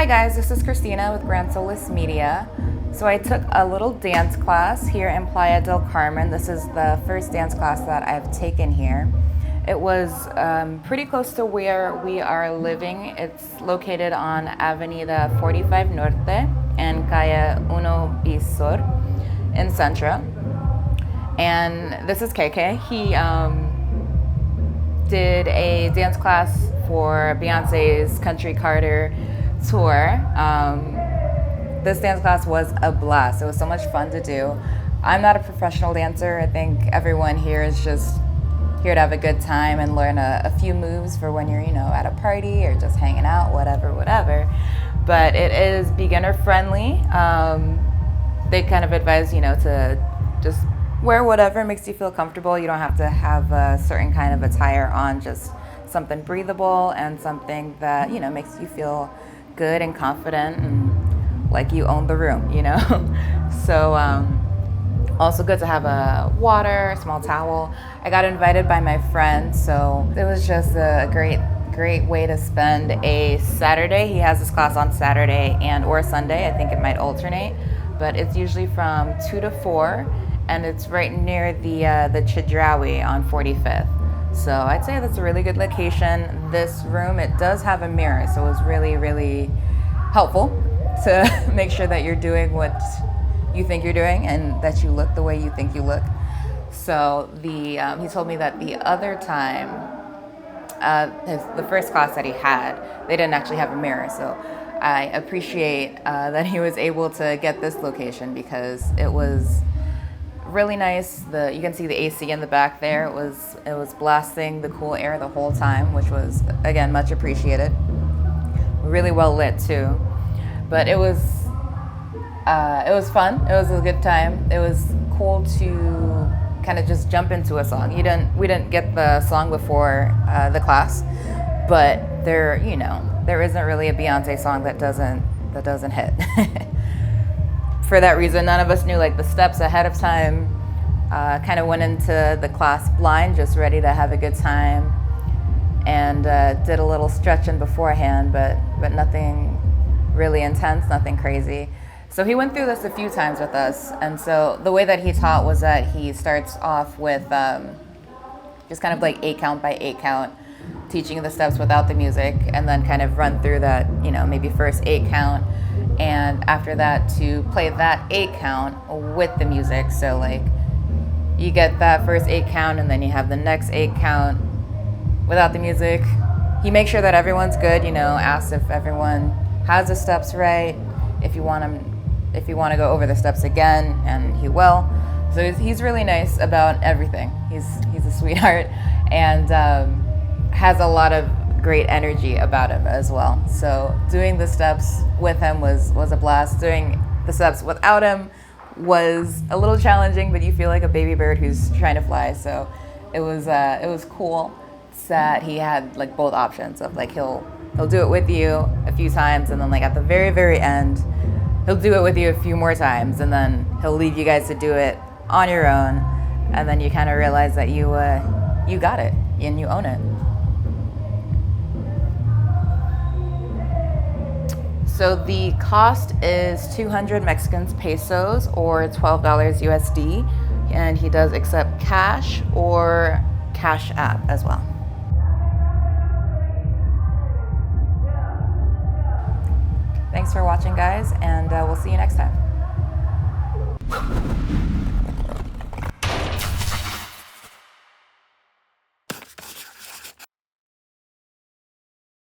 Hi guys, this is Christina with Grand Solis Media. So I took a little dance class here in Playa del Carmen. This is the first dance class that I've taken here. It was pretty close to where we are living. It's located on Avenida 45 Norte and Calle 1 Bis Sur in Centro. And this is KK. He did a dance class for Beyonce's Country Carter tour. This dance class was a blast. It was so much fun to do. I'm not a professional dancer. I think everyone here is just here to have a good time and learn a few moves for when you're, at a party or just hanging out, whatever. But it is beginner friendly. They kind of advise, to just wear whatever makes you feel comfortable. You don't have to have a certain kind of attire on, just something breathable and something that, makes you feel good and confident and like you own the room, So also good to have a water, a small towel. I got invited by my friend, so it was just a great way to spend a Saturday. He has this class on Saturday or Sunday. I think it might alternate, but it's usually from 2 to 4, and it's right near the Chedraui on 45th. So I'd say that's a really good location. This room, it does have a mirror, so it was really, really helpful to make sure that you're doing what you think you're doing and that you look the way you think you look. So he told me that the other time, the first class that he had, they didn't actually have a mirror. So I appreciate that he was able to get this location because it was really nice. You can see the AC in the back there. It was blasting the cool air the whole time, which was, again, much appreciated. Really well lit too. But it was fun. It was a good time. It was cool to kind of just jump into a song. We didn't get the song before the class, but there isn't really a Beyonce song that doesn't hit. For that reason, none of us knew the steps ahead of time. Kind of went into the class blind, just ready to have a good time, and did a little stretching beforehand, but nothing really intense, nothing crazy. So he went through this a few times with us, and so the way that he taught was that he starts off with just kind of 8 count by 8 count, teaching the steps without the music, and then kind of run through that, maybe first 8 count, and after that to play that 8 count with the music. So you get that first 8 count, and then you have the next 8 count without the music. He makes sure that everyone's good, asks if everyone has the steps right, if you want to go over the steps again, and he will. So he's really nice about everything. He's a sweetheart, and has a lot of great energy about him as well. So doing the steps with him was a blast. Doing the steps without him was a little challenging, but you feel like a baby bird who's trying to fly. So it was cool that he had both options of he'll do it with you a few times, and then at the very, very end, he'll do it with you a few more times, and then he'll leave you guys to do it on your own, and then you kind of realize that you got it and you own it. So the cost is 200 Mexican pesos or $12 USD, and he does accept cash or Cash App as well. Thanks for watching, guys, and we'll see you next time.